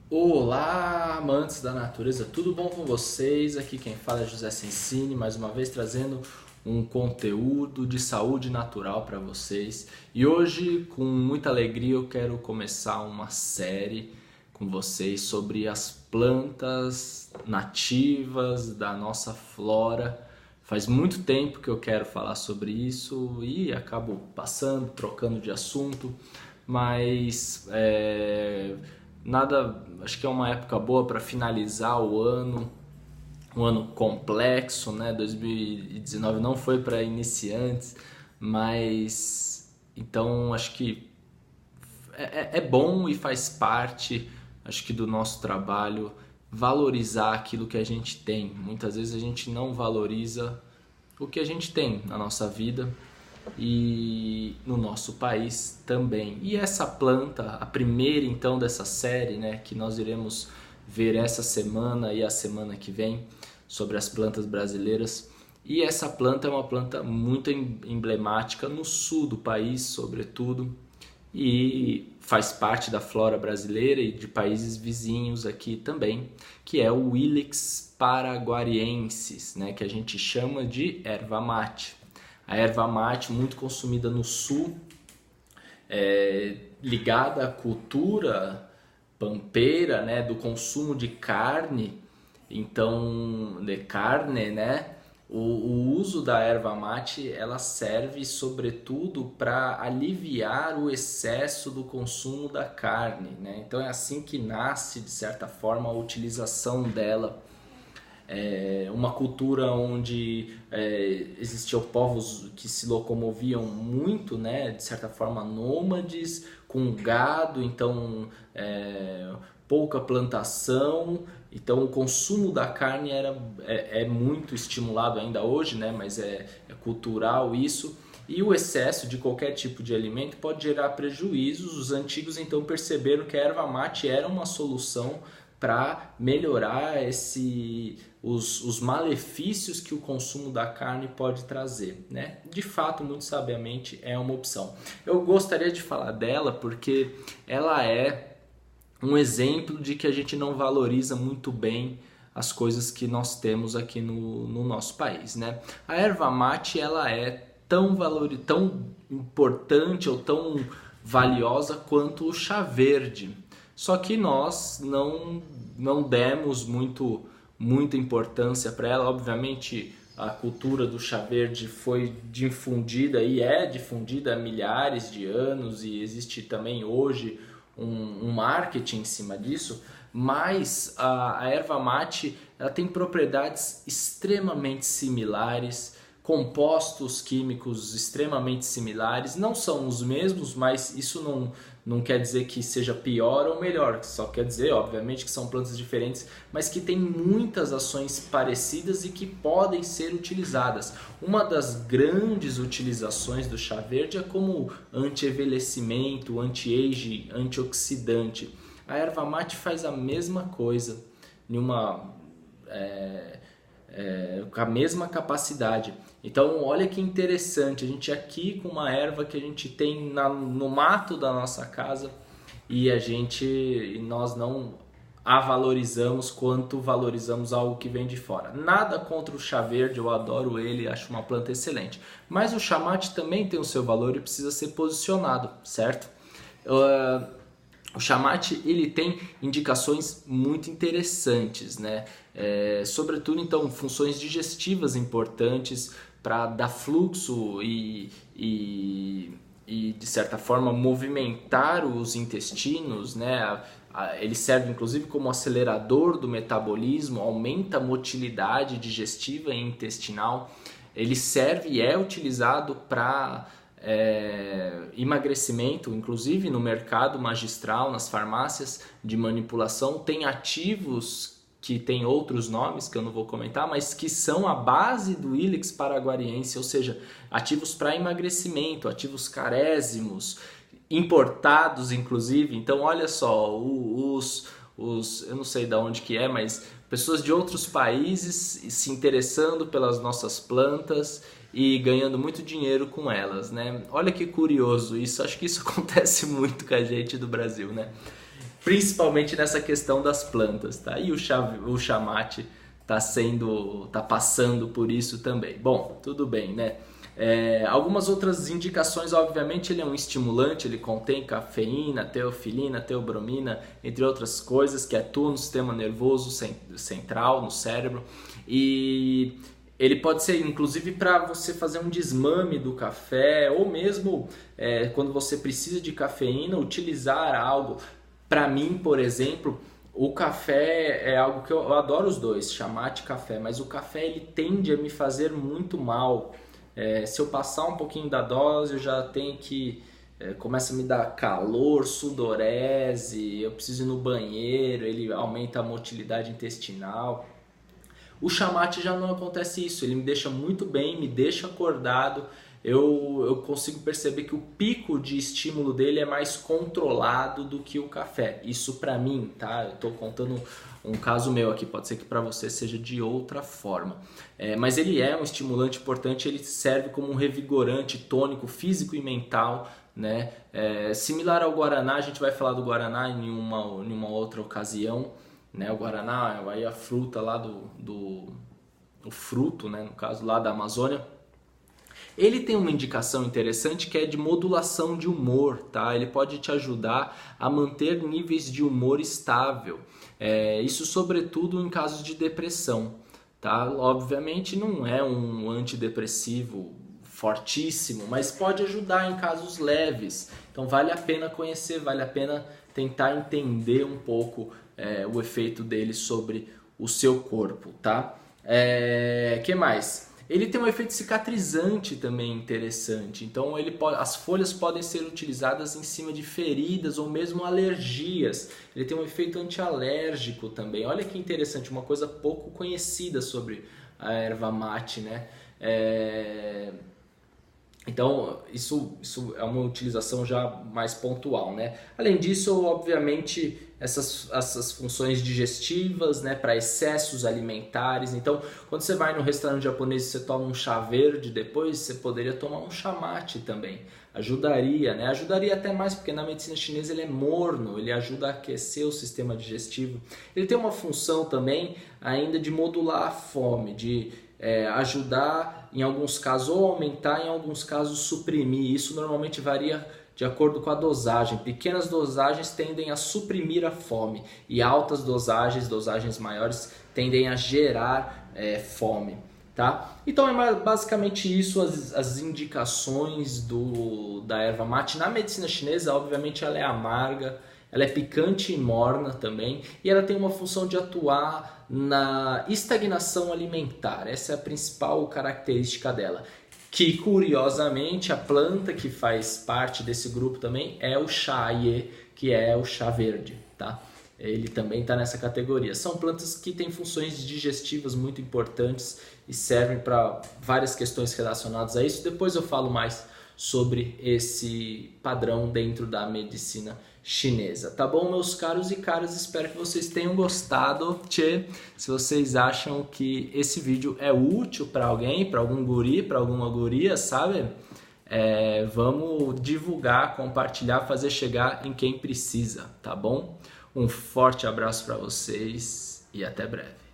Olá, amantes da natureza, tudo bom com vocês? Aqui quem fala é José Sensini, mais uma vez trazendo um conteúdo de saúde natural para vocês. E hoje, com muita alegria, eu quero começar uma série com vocês sobre as plantas nativas da nossa flora. Faz muito tempo que eu quero falar sobre isso e acabo passando, trocando de assunto, mas nada, acho que é uma época boa para finalizar o ano, um ano complexo, né? 2019 não foi para iniciantes, mas então acho que é bom e faz parte, acho que do nosso trabalho valorizar aquilo que a gente tem. Muitas vezes a gente não valoriza o que a gente tem na nossa vida e no nosso país também. E essa planta, a primeira então dessa série, né, que nós iremos ver essa semana e a semana que vem sobre as plantas brasileiras. E essa planta é uma planta muito emblemática no sul do país, sobretudo, e faz parte da flora brasileira e de países vizinhos aqui também, que é o Ilex paraguariensis, né, que a gente chama de erva mate. A erva mate, muito consumida no sul, ligada à cultura pampeira, né, do consumo de carne, então, de carne, né? O uso da erva mate, ela serve sobretudo para aliviar o excesso do consumo da carne, né? Então é assim que nasce, de certa forma, a utilização dela. Uma cultura onde existiam povos que se locomoviam muito, né, de certa forma nômades, com gado, então pouca plantação, então o consumo da carne é muito estimulado ainda hoje, né, mas é cultural isso. E o excesso de qualquer tipo de alimento pode gerar prejuízos. Os antigos então perceberam que a erva mate era uma solução para melhorar os malefícios que o consumo da carne pode trazer, né? De fato, muito sabiamente, é uma opção. Eu gostaria de falar dela porque ela é um exemplo de que a gente não valoriza muito bem as coisas que nós temos aqui no nosso país, né? A erva mate, ela é tão importante ou tão valiosa quanto o chá verde. Só que nós não demos muita importância para ela. Obviamente, a cultura do chá verde foi difundida e é difundida há milhares de anos e existe também hoje um marketing em cima disso, mas a erva mate ela tem propriedades extremamente similares, compostos químicos extremamente similares, não são os mesmos, mas isso não quer dizer que seja pior ou melhor, só quer dizer, obviamente, que são plantas diferentes, mas que têm muitas ações parecidas e que podem ser utilizadas. Uma das grandes utilizações do chá verde é como anti-envelhecimento, anti-age, antioxidante. A erva mate faz a mesma coisa, com a mesma capacidade. Então, olha que interessante, a gente aqui com uma erva que a gente tem no mato da nossa casa e nós não a valorizamos quanto valorizamos algo que vem de fora. Nada contra o chá verde, eu adoro ele, acho uma planta excelente. Mas o chá mate também tem o seu valor e precisa ser posicionado, certo? O chá mate, ele tem indicações muito interessantes, né? Sobretudo, então, funções digestivas importantes para dar fluxo e, de certa forma, movimentar os intestinos, né? Ele serve, inclusive, como acelerador do metabolismo, aumenta a motilidade digestiva e intestinal. Ele serve e é utilizado para emagrecimento, inclusive no mercado magistral, nas farmácias de manipulação, tem ativos que tem outros nomes que eu não vou comentar, mas que são a base do Ilex paraguariense, ou seja, ativos para emagrecimento, ativos carésimos, importados inclusive. Então olha só, eu não sei de onde que é, mas pessoas de outros países se interessando pelas nossas plantas e ganhando muito dinheiro com elas, né? Olha que curioso isso, acho que isso acontece muito com a gente do Brasil, né? principalmente nessa questão das plantas, tá? E o chá mate tá passando por isso também. Bom, tudo bem, né? Algumas outras indicações, obviamente, ele é um estimulante, ele contém cafeína, teofilina, teobromina, entre outras coisas, que atuam no sistema nervoso central, no cérebro, e ele pode ser, inclusive, para você fazer um desmame do café, ou mesmo quando você precisa de cafeína, utilizar algo. Para mim, por exemplo, o café é algo que eu adoro os dois, chá mate e café, mas o café ele tende a me fazer muito mal. Se eu passar um pouquinho da dose, eu já tenho que... começa a me dar calor, sudorese, eu preciso ir no banheiro, ele aumenta a motilidade intestinal. O chá mate já não acontece isso, ele me deixa muito bem, me deixa acordado, eu consigo perceber que o pico de estímulo dele é mais controlado do que o café. Isso pra mim, tá? Eu tô contando um caso meu aqui, pode ser que para você seja de outra forma. Mas ele é um estimulante importante, ele serve como um revigorante tônico físico e mental, né? Similar ao Guaraná, a gente vai falar do Guaraná em uma outra ocasião, né? O Guaraná é a fruta lá o fruto, né? No caso lá da Amazônia. Ele tem uma indicação interessante que é de modulação de humor, tá? Ele pode te ajudar a manter níveis de humor estável. Isso sobretudo em casos de depressão, tá? Obviamente não é um antidepressivo fortíssimo, mas pode ajudar em casos leves. Então vale a pena conhecer, vale a pena tentar entender um pouco o efeito dele sobre o seu corpo, tá? Que mais? Ele tem um efeito cicatrizante também interessante, então as folhas podem ser utilizadas em cima de feridas ou mesmo alergias. Ele tem um efeito antialérgico também. Olha que interessante, uma coisa pouco conhecida sobre a erva mate, né? Então, isso é uma utilização já mais pontual, né? Além disso, obviamente, essas funções digestivas, né, para excessos alimentares. Então, quando você vai no restaurante japonês e você toma um chá verde, depois você poderia tomar um chá mate também. Ajudaria, né? Ajudaria até mais, porque na medicina chinesa ele é morno, ele ajuda a aquecer o sistema digestivo. Ele tem uma função também ainda de modular a fome, de ajudar em alguns casos ou aumentar, em alguns casos suprimir. Isso normalmente varia de acordo com a dosagem. Pequenas dosagens tendem a suprimir a fome e altas dosagens maiores, tendem a gerar fome. Tá? Então é basicamente isso as indicações da erva mate. Na medicina chinesa, obviamente, ela é amarga, ela é picante e morna também, e ela tem uma função de atuar na estagnação alimentar. Essa é a principal característica dela. Que, curiosamente, a planta que faz parte desse grupo também é o chá Ye, que é o chá verde, tá? Ele também está nessa categoria. São plantas que têm funções digestivas muito importantes e servem para várias questões relacionadas a isso. Depois eu falo mais sobre esse padrão dentro da medicina chinesa. Tá bom, meus caros e caras? Espero que vocês tenham gostado. Se vocês acham que esse vídeo é útil para alguém, para algum guri, para alguma guria, sabe? Vamos divulgar, compartilhar, fazer chegar em quem precisa, tá bom? Um forte abraço para vocês e até breve.